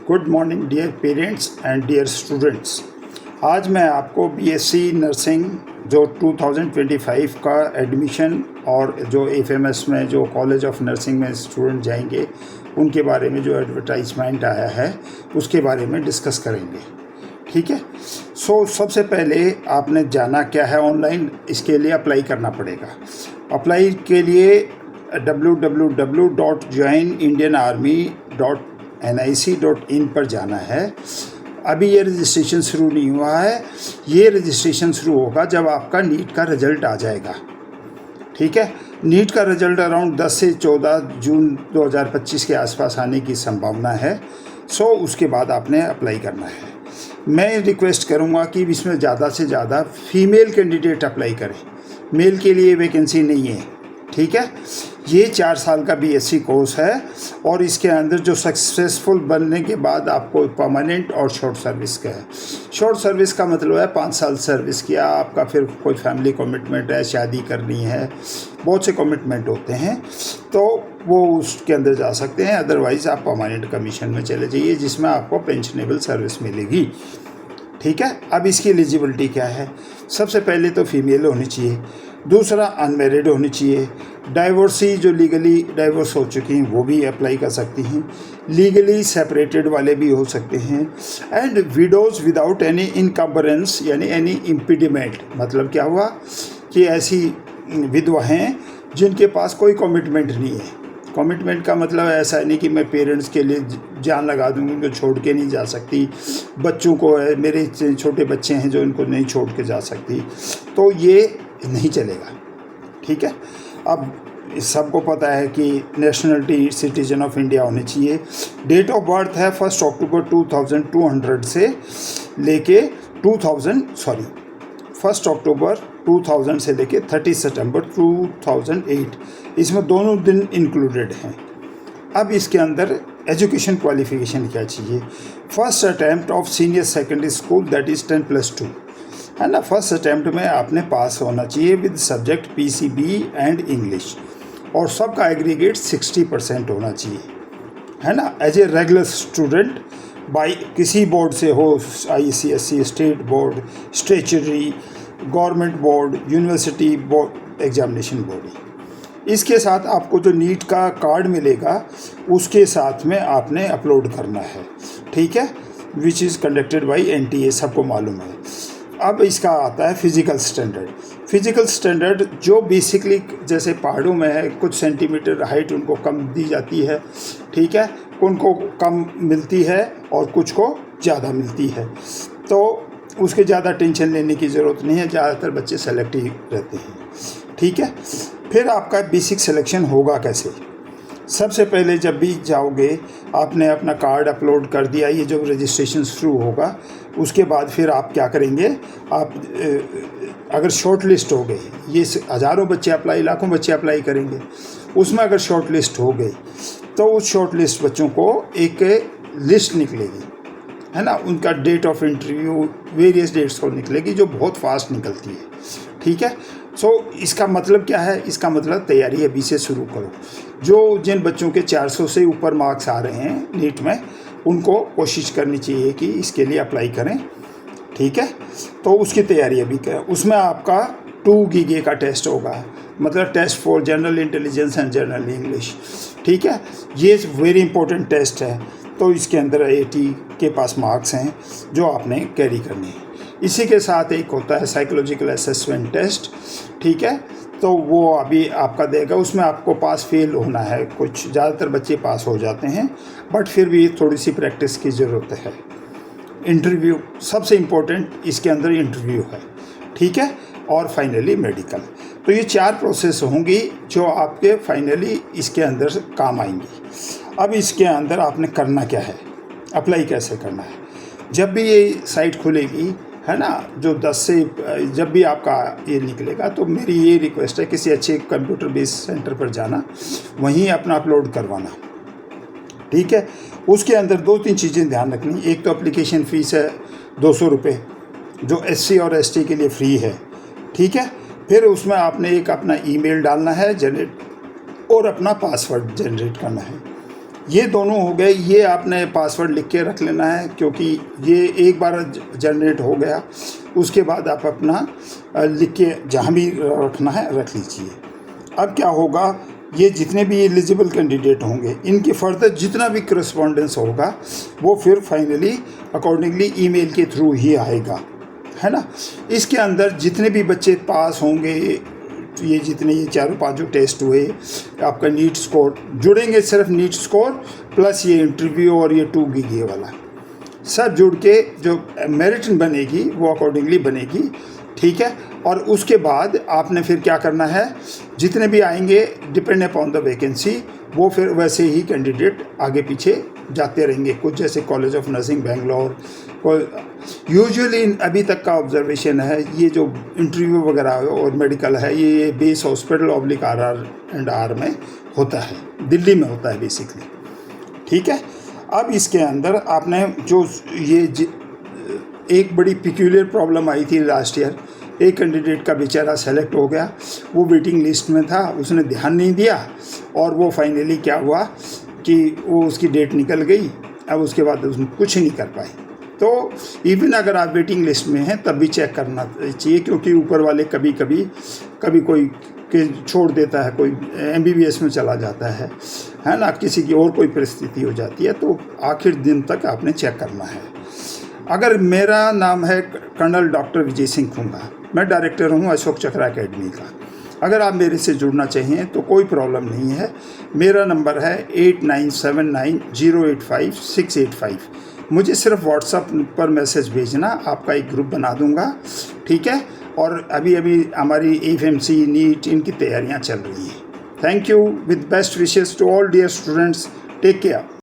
Good morning dear parents and dear students. आज मैं आपको बीएससी नर्सिंग जो 2025 का एडमिशन और जो एफएमएस में जो कॉलेज ऑफ नर्सिंग में स्टूडेंट जाएंगे उनके बारे में जो एडवर्टाइजमेंट आया है उसके बारे में डिस्कस करेंगे। ठीक है। सबसे पहले आपने जाना क्या है ऑनलाइन, इसके लिए अप्लाई करना पड़ेगा। अप्लाई के लिए www.joinindianarmy.nic.in पर जाना है। अभी ये रजिस्ट्रेशन शुरू नहीं हुआ है, ये रजिस्ट्रेशन शुरू होगा जब आपका नीट का रिज़ल्ट आ जाएगा। ठीक है। नीट का रिज़ल्ट अराउंड 10 से 14 जून 2025 के आसपास आने की संभावना है। उसके बाद आपने अप्लाई करना है। मैं रिक्वेस्ट करूँगा कि इसमें ज़्यादा से ज़्यादा फीमेल कैंडिडेट अप्लाई करें, मेल के लिए वैकेंसी नहीं है। ठीक है। ये 4 साल का बीएससी कोर्स है और इसके अंदर जो सक्सेसफुल बनने के बाद आपको परमानेंट और शॉर्ट सर्विस का है। शॉर्ट सर्विस का मतलब है 5 साल सर्विस किया, आपका फिर कोई फैमिली कमिटमेंट है, शादी करनी है, बहुत से कमिटमेंट होते हैं तो वो उसके अंदर जा सकते हैं। अदरवाइज़ आप परमानेंट कमीशन में चले जाइए जिसमें आपको पेंशनेबल सर्विस मिलेगी। ठीक है। अब इसकी एलिजिबिलिटी क्या है? सबसे पहले तो फीमेल होनी चाहिए, दूसरा अनमेरिड होनी चाहिए, डाइवोर्सी जो लीगली डाइवोर्स हो चुकी हैं वो भी अप्लाई कर सकती हैं, लीगली सेपरेटेड वाले भी हो सकते हैं, and widows without any encumbrance यानी एनी इम्पीडिमेंट। मतलब क्या हुआ कि ऐसी विधवा हैं जिनके पास कोई कमिटमेंट नहीं है। कमिटमेंट का मतलब ऐसा नहीं कि मैं पेरेंट्स के लिए जान लगा दूँगी, उनको छोड़ के नहीं जा सकती, बच्चों को है, मेरे छोटे बच्चे हैं जो इनको नहीं छोड़ के जा सकती, तो ये नहीं चलेगा। ठीक है। अब सबको पता है कि नेशनलिटी सिटीजन ऑफ इंडिया होनी चाहिए। डेट ऑफ बर्थ है 1 अक्टूबर 2200 से लेके 1 अक्टूबर 2000 से लेके 30 सितंबर 2008, इसमें दोनों दिन इंक्लूडेड हैं। अब इसके अंदर एजुकेशन क्वालिफिकेशन क्या चाहिए? First attempt of senior secondary school that is 10+2 है ना। फर्स्ट अटैम्प्ट में आपने पास होना चाहिए with subject PCB and English, और सबका एग्रीगेट 60% होना चाहिए, है ना। As a regular student by किसी बोर्ड से हो, ICSE, state board, statutory, government board, university board, examination body. इसके साथ आपको जो नीट का कार्ड मिलेगा उसके साथ में आपने अपलोड करना है। ठीक है। Which is conducted by NTA, सबको मालूम है। अब इसका आता है फिज़िकल स्टैंडर्ड। फिज़िकल स्टैंडर्ड जो बेसिकली जैसे पहाड़ों में है, कुछ सेंटीमीटर हाइट उनको कम दी जाती है। ठीक है। उनको कम मिलती है और कुछ को ज़्यादा मिलती है, तो उसके ज़्यादा टेंशन लेने की ज़रूरत नहीं है, ज़्यादातर बच्चे सेलेक्ट ही रहते हैं। ठीक है। फिर आपका बेसिक सिलेक्शन होगा कैसे? सबसे पहले जब भी जाओगे आपने अपना कार्ड अपलोड कर दिया, ये जब रजिस्ट्रेशन शुरू होगा उसके बाद फिर आप क्या करेंगे, आप अगर शॉर्ट लिस्ट हो गई, ये हज़ारों बच्चे अप्लाई, लाखों बच्चे अप्लाई करेंगे, उसमें अगर शॉर्ट लिस्ट हो गई तो उस शॉर्ट लिस्ट बच्चों को एक लिस्ट निकलेगी, है ना। उनका date of interview various dates को निकलेगी जो बहुत फास्ट निकलती है। ठीक है। इसका मतलब क्या है? इसका मतलब तैयारी अभी से शुरू करो। जिन बच्चों के 400 से ऊपर मार्क्स आ रहे हैं नीट में, उनको कोशिश करनी चाहिए कि इसके लिए अप्लाई करें। ठीक है। तो उसकी तैयारी अभी करें। उसमें आपका 2 गीगे का टेस्ट होगा, मतलब test for general intelligence and general English. ठीक है। ये वेरी इंपॉर्टेंट टेस्ट है, तो इसके अंदर 80 के पास मार्क्स हैं जो आपने कैरी करने हैं। इसी के साथ एक होता है साइकोलॉजिकल असेसमेंट टेस्ट। ठीक है। तो वो अभी आपका देगा, उसमें आपको पास फेल होना है। कुछ ज़्यादातर बच्चे पास हो जाते हैं, बट फिर भी थोड़ी सी प्रैक्टिस की ज़रूरत है। इंटरव्यू सबसे इम्पोर्टेंट इसके अंदर इंटरव्यू है। ठीक है। और फाइनली मेडिकल। तो ये 4 प्रोसेस होंगी जो आपके फाइनली इसके अंदर काम आएंगी। अब इसके अंदर आपने करना क्या है, अप्लाई कैसे करना है? जब भी ये साइट खुलेगी, है ना, जो 10 से जब भी आपका ये निकलेगा, तो मेरी ये रिक्वेस्ट है किसी अच्छे कंप्यूटर बेस्ड सेंटर पर जाना, वहीं अपना अपलोड करवाना। ठीक है। उसके अंदर 2-3 चीज़ें ध्यान रखनी। एक तो एप्लीकेशन फ़ीस है 200 रुपये, जो SC और ST के लिए फ्री है। ठीक है। फिर उसमें आपने एक अपना ईमेल डालना है जनरेट, और अपना पासवर्ड जनरेट करना है। ये दोनों हो गए। ये आपने पासवर्ड लिख के रख लेना है, क्योंकि ये एक बार जनरेट हो गया उसके बाद आप अपना लिख के जहाँ भी रखना है रख लीजिए। अब क्या होगा, ये जितने भी एलिजिबल कैंडिडेट होंगे इनके फर्दर जितना भी करस्पॉन्डेंस होगा वो फिर फाइनली अकॉर्डिंगली ईमेल के थ्रू ही आएगा, है ना। इसके अंदर जितने भी बच्चे पास होंगे, ये जितने ये चारों पाँच जो टेस्ट हुए, आपका नीट स्कोर जुड़ेंगे, सिर्फ नीट स्कोर प्लस ये इंटरव्यू और ये 2 गीग ये वाला सब जुड़ के जो मेरिट बनेगी वो अकॉर्डिंगली बनेगी, ठीक है। और उसके बाद आपने फिर क्या करना है, जितने भी आएंगे डिपेंड अपॉन द वैकेंसी वो फिर वैसे ही कैंडिडेट आगे पीछे जाते रहेंगे। कुछ जैसे college of nursing Bangalore, usually अभी तक का ऑब्जर्वेशन है ये जो इंटरव्यू वगैरह और मेडिकल है ये बेस हॉस्पिटल ऑब्लिक RR&R में होता है, दिल्ली में होता है बेसिकली, ठीक है। अब इसके अंदर आपने जो ये एक बड़ी पिक्यूलियर प्रॉब्लम आई थी लास्ट ईयर, एक कैंडिडेट का बेचारा सेलेक्ट हो गया, वो वेटिंग लिस्ट में था, उसने ध्यान नहीं दिया और वो फाइनली क्या हुआ कि वो उसकी डेट निकल गई। अब उसके बाद उसमें कुछ नहीं कर पाए। तो इवन अगर आप वेटिंग लिस्ट में हैं तब भी चेक करना चाहिए, क्योंकि ऊपर वाले कभी कोई के छोड़ देता है, कोई MBBS में चला जाता है ना, किसी की और कोई परिस्थिति हो जाती है, तो आखिर दिन तक आपने चेक करना है। अगर मेरा नाम है कर्नल डॉक्टर विजय सिंह खुंगा, मैं डायरेक्टर हूँ अशोक चक्र एकेडमी का। अगर आप मेरे से जुड़ना चाहिए तो कोई प्रॉब्लम नहीं है। मेरा नंबर है 8979085685। मुझे सिर्फ व्हाट्सएप पर मैसेज भेजना, आपका एक ग्रुप बना दूंगा, ठीक है। और अभी हमारी FMC नीट इनकी तैयारियां चल रही हैं। Thank you, with best wishes to all dear students, take care.